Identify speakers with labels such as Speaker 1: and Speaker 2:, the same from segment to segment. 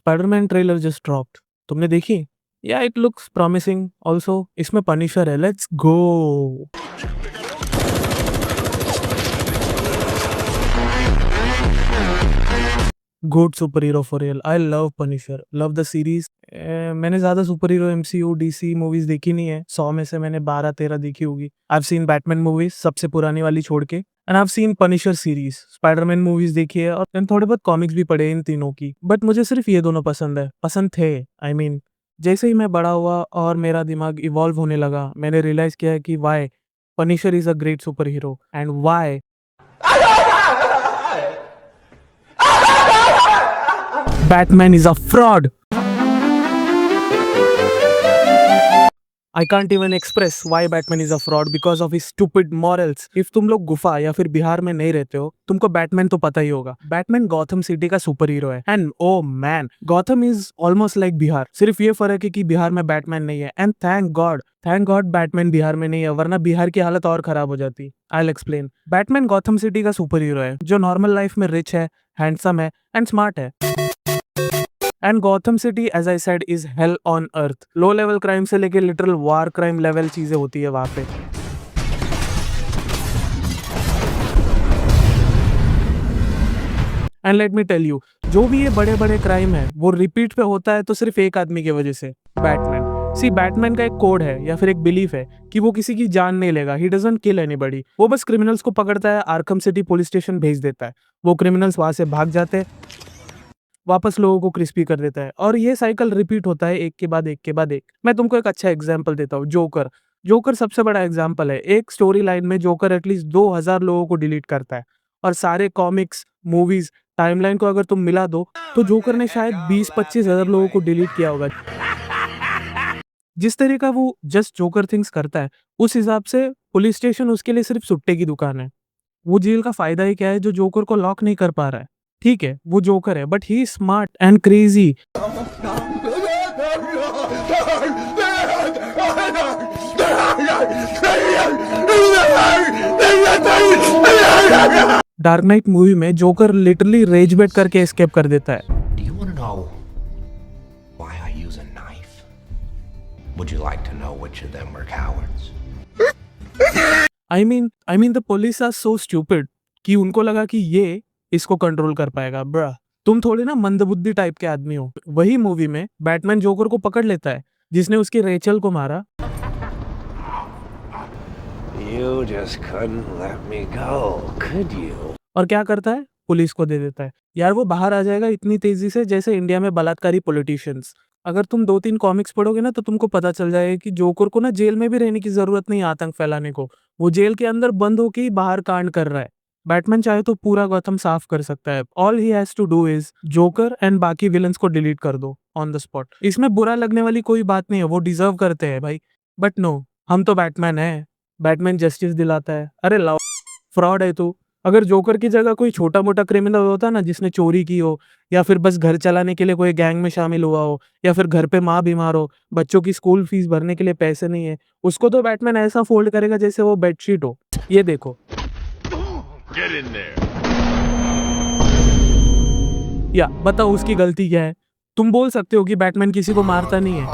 Speaker 1: Spiderman trailer just dropped. तुमने देखी? या इट लुक्स प्रॉमिसिंग ऑल्सो। इसमें पनिशर है, let's go. Good super hero for real. I love Punisher, love the series. मैंने ज्यादा super hero MCU DC movies देखी नहीं है। 100 में से मैंने 12-13 देखी होगी। I have seen Batman movies, सबसे पुरानी वाली छोड़ के, and I have seen Punisher series. Spiderman movies देखी है और थोड़े बहुत कॉमिक्स भी पढ़े इन तीनों की। बट मुझे सिर्फ ये दोनों पसंद है, पसंद थे। आई मीन जैसे ही मैं बड़ा हुआ और मेरा दिमाग इवॉल्व होने लगा, मैंने रियलाइज किया कि why Punisher is a great super hero and why Batman is a fraud. I can't even express why Batman is a fraud because of his stupid morals. If तुम लोग गुफा या फिर बिहार में नहीं रहते हो, तुमको बैटमैन तो पता ही होगा। बैटमैन गॉथम सिटी का सुपर हीरो है and oh man, Gotham is almost like Bihar. सिर्फ ये फर्क है कि बिहार में बैटमैन नहीं है and thank God Batman Bihar में नहीं है, वरना बिहार की हालत और खराब हो जाती। I will explain. Batman Gotham city का सुपर हीरो है जो नॉर्मल लाइफ में रिच है, हैंडसम है एंड स्मार्ट है। And Gotham city as I said is hell on earth. Low level crime से लेके लिटरल वार क्राइम लेवल चीजें होती है वहां पे। And let me tell you, जो भी ये बड़े बड़े क्राइम है वो रिपीट पे होता है तो सिर्फ एक आदमी की वजह से, बैटमैन। सी बैटमैन का एक कोड है या फिर एक बिलीफ है कि वो किसी की जान नहीं लेगा। He doesn't kill anybody. वो बस क्रिमिनल्स को पकड़ता है, आर्कम सिटी पुलिस स्टेशन भेज देता है। वो क्रिमिनल्स वहां से भाग जाते हैं, वापस लोगों को क्रिस्पी कर देता है और ये साइकिल रिपीट होता है एक के बाद एक के बाद एक। मैं तुमको एक अच्छा एग्जांपल देता हूँ, जोकर। जोकर सबसे बड़ा एग्जांपल है। एक स्टोरी लाइन में जोकर एटलीस्ट 2000 लोगों को डिलीट करता है और सारे कॉमिक्स, मूवीज, टाइमलाइन को अगर तुम मिला दो तो जोकर ने शायद 20-25 हजार लोगों को डिलीट किया होगा। जिस तरह का वो जस्ट जोकर थिंग्स करता है, उस हिसाब से पुलिस स्टेशन उसके लिए सिर्फ सुट्टे की दुकान है। वो जेल का फायदा ही क्या है जो जोकर को लॉक नहीं कर पा रहा है। ठीक है, वो जोकर है but he is smart and crazy. Dark night movie में जोकर लिटरली रेज बेट करके एस्केप कर देता है।
Speaker 2: Do you want to know why I use a knife? Would you like to know which of them were cowards?
Speaker 1: I mean the police are so stupid कि उनको लगा कि ये इसको कंट्रोल कर पाएगा। ब्रा, तुम थोड़े ना मंदबुद्धि टाइप के आदमी हो। वही मूवी में बैटमैन जोकर को पकड़ लेता है जिसने उसकी रेचल को मारा।
Speaker 2: You just couldn't let me go, could you?
Speaker 1: और क्या करता है? पुलिस को दे देता है। यार वो बाहर आ जाएगा इतनी तेजी से जैसे इंडिया में बलात्कारी पॉलिटिशियंस। अगर तुम 2-3 कॉमिक्स पढ़ोगे ना तो तुमको पता चल जाएगा कि जोकर को ना जेल में भी रहने की जरूरत नहीं आतंक फैलाने को। वो जेल के अंदर बंद होके ही बाहर कांड कर रहा है। बैटमैन चाहे तो पूरा गौतम साफ कर सकता है। All he has to do is Joker and बाकी विलन्स को डिलीट कर दो ऑन द स्पॉट। इसमें बुरा लगने वाली कोई बात नहीं है, वो डिजर्व करते हैं भाई। बट नो, हम तो बैटमैन है। बैटमैन जस्टिस दिलाता है। अरे लाओ, फ्रॉड है तू। अगर जोकर की जगह कोई छोटा मोटा क्रिमिनल होता ना जिसने चोरी की हो, या फिर बस घर चलाने के लिए कोई गैंग में शामिल हुआ हो, या फिर घर पे माँ बीमार हो, बच्चों की स्कूल फीस भरने के लिए पैसे नहीं है, उसको तो बैटमैन ऐसा फोल्ड करेगा जैसे वो बेडशीट हो। ये देखो।
Speaker 3: Get in there.
Speaker 1: या बताओ उसकी गलती क्या है? तुम बोल सकते हो कि बैटमैन किसी को मारता नहीं है।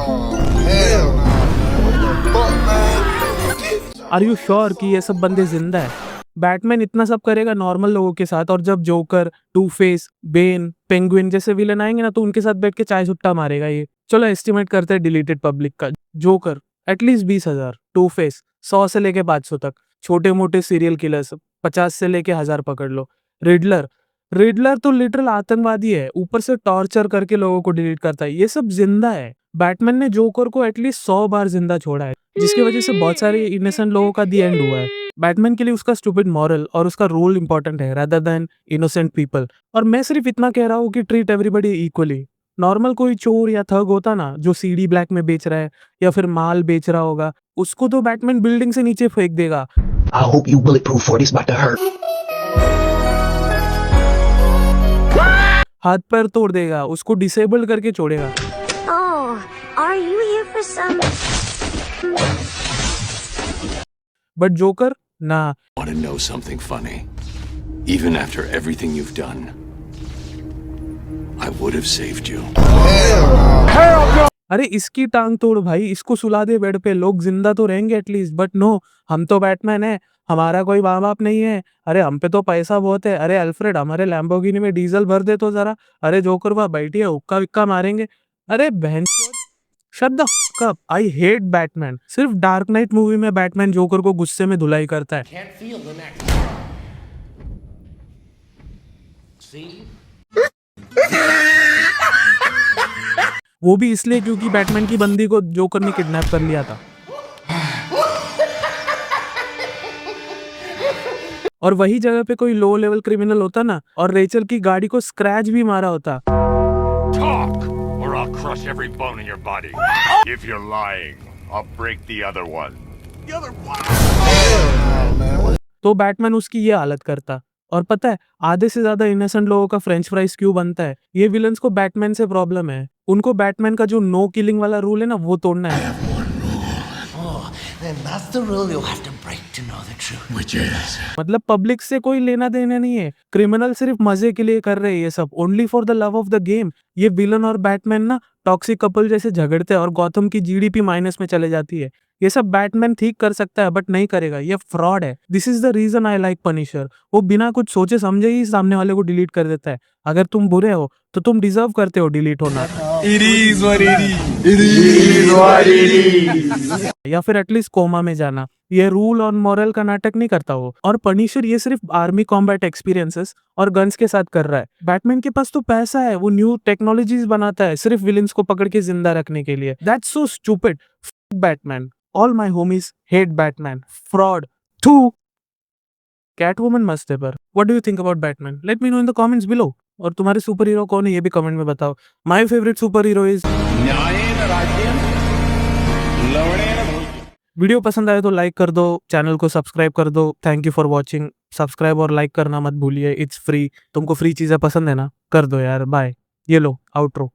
Speaker 1: आर यू श्योर कि ये सब बंदे जिंदा है? बैटमैन इतना सब करेगा नॉर्मल लोगों के साथ, और जब Joker, two face, Bane, Penguin जैसे विलन आएंगे ना तो उनके साथ बैठ के चाय सुट्टा मारेगा ये। चलो एस्टिमेट करते हैं डिलीटेड पब्लिक का। जोकर एटलीस्ट 20,000, टू फेस 100 से लेके 500 तक, छोटे मोटे सीरियल किलर्स 50 से लेके 1000 पकड़ लो। रिडलर तो लिटरल आतंकवादी है, ऊपर से टॉर्चर करके लोगों को डिलीट करता है। ये सब जिंदा है। बैटमैन ने जोकर को एटलीस्ट 100 बार जिंदा छोड़ा है, जिसकी वजह से बहुत सारे इनोसेंट लोगों का दी एंड हुआ है। बैटमैन के लिए उसका स्टूपिड मॉरल और उसका रोल इंपॉर्टेंट है रादर देन इनोसेंट पीपल। और मैं सिर्फ इतना कह रहा हूँ कि ट्रीट एवरीबॉडी इक्वली। नॉर्मल कोई चोर या थग होता ना जो सीडी ब्लैक में बेच रहा है या फिर माल बेच रहा होगा, उसको तो बैटमैन बिल्डिंग से नीचे फेंक देगा।
Speaker 2: I hope you bulletproof 40's about to hurt.
Speaker 1: हाथ पैर तोड़ देगा, उसको डिसेबल्ड करके छोड़ेगा।
Speaker 4: Oh, are you here for some?
Speaker 1: But joker ना।
Speaker 3: Want to know something funny? Even after everything you've done, I would have saved you.
Speaker 1: अरे इसकी टांग तोड़ भाई, इसको सुला दे बेड पे, लोग जिंदा तो रहेंगे एटलीस्ट। बट नो, हम तो बैटमैन है, हमारा कोई माँ बाप नहीं है। अरे हम पे तो पैसा बहुत है। अरे अल्फ्रेड, हमारे लैम्बोर्गिनी में डीजल भर दे तो जरा। अरे जोकर वहाँ बैठी है, हुक्का विक्का मारेंगे। अरे बहन, shut the fuck up. I hate Batman. सिर्फ डार्क नाइट मूवी में बैटमैन जोकर को गुस्से में धुलाई करता है।
Speaker 2: Can't feel the next. See?
Speaker 1: वो भी इसलिए क्योंकि बैटमैन की बंदी को जोकर ने किडनैप कर लिया था। और वही जगह पे कोई लो लेवल क्रिमिनल होता ना, और रेचल की गाड़ी को स्क्रैच भी मारा होता।
Speaker 3: Talk, or I'll crush every bone in your body. If you're lying, I'll break the other one. The other one?
Speaker 1: तो बैटमैन उसकी ये हालत करता। और पता है आधे से ज्यादा इनोसेंट लोगों का फ्रेंच फ्राइज क्यों बनता है? ये विलन्स को बैटमैन से प्रॉब्लम है। उनको बैटमैन का जो नो किलिंग वाला रूल है ना, वो तोड़ना है।
Speaker 2: Oh, then that's the rule you'll have to break to know the truth.
Speaker 3: Which is?
Speaker 1: मतलब पब्लिक से कोई लेना देना नहीं है। क्रिमिनल सिर्फ मजे के लिए कर रहे हैं ये सब, only for the love of the game. ये विलन और बैटमैन ना टॉक्सिक कपल जैसे झगड़ते हैं और गॉथम की जीडीपी माइनस में चले जाती है। ये सब बैटमैन ठीक कर सकता है बट नहीं करेगा, ये फ्रॉड है। This is the reason I like Punisher. वो बिना कुछ सोचे समझे ही सामने वाले को डिलीट कर देता है। अगर तुम बुरे हो तो तुम डिजर्व करते हो डिलीट होना। या फिर एटलीस्ट कोमा में जाना। ये रूल और मॉरल का नाटक नहीं करता वो। और पनिशर ये सिर्फ आर्मी कॉम्बैट एक्सपीरियंसेस और गन्स के साथ कर रहा है। बैटमैन के पास तो पैसा है, वो न्यू टेक्नोलॉजीज बनाता है सिर्फ विलेंस को पकड़ के जिंदा रखने के लिए। That's so stupid. Batman. All my homies hate Batman. Fraud. टू कैटवुमन मस्त है पर। What do you think about Batman? Let me know in the comments below. और तुम्हारे सुपर हीरो कौन है ये भी कमेंट में बताओ। My favourite super hero is. Video पसंद आए तो लाइक कर दो, चैनल को सब्सक्राइब कर दो। Thank you for watching. Subscribe और लाइक करना मत भूलिए, इट्स फ्री। तुमको फ्री चीजें पसंद है ना, कर दो यार। बाय। ये लो आउट्रो।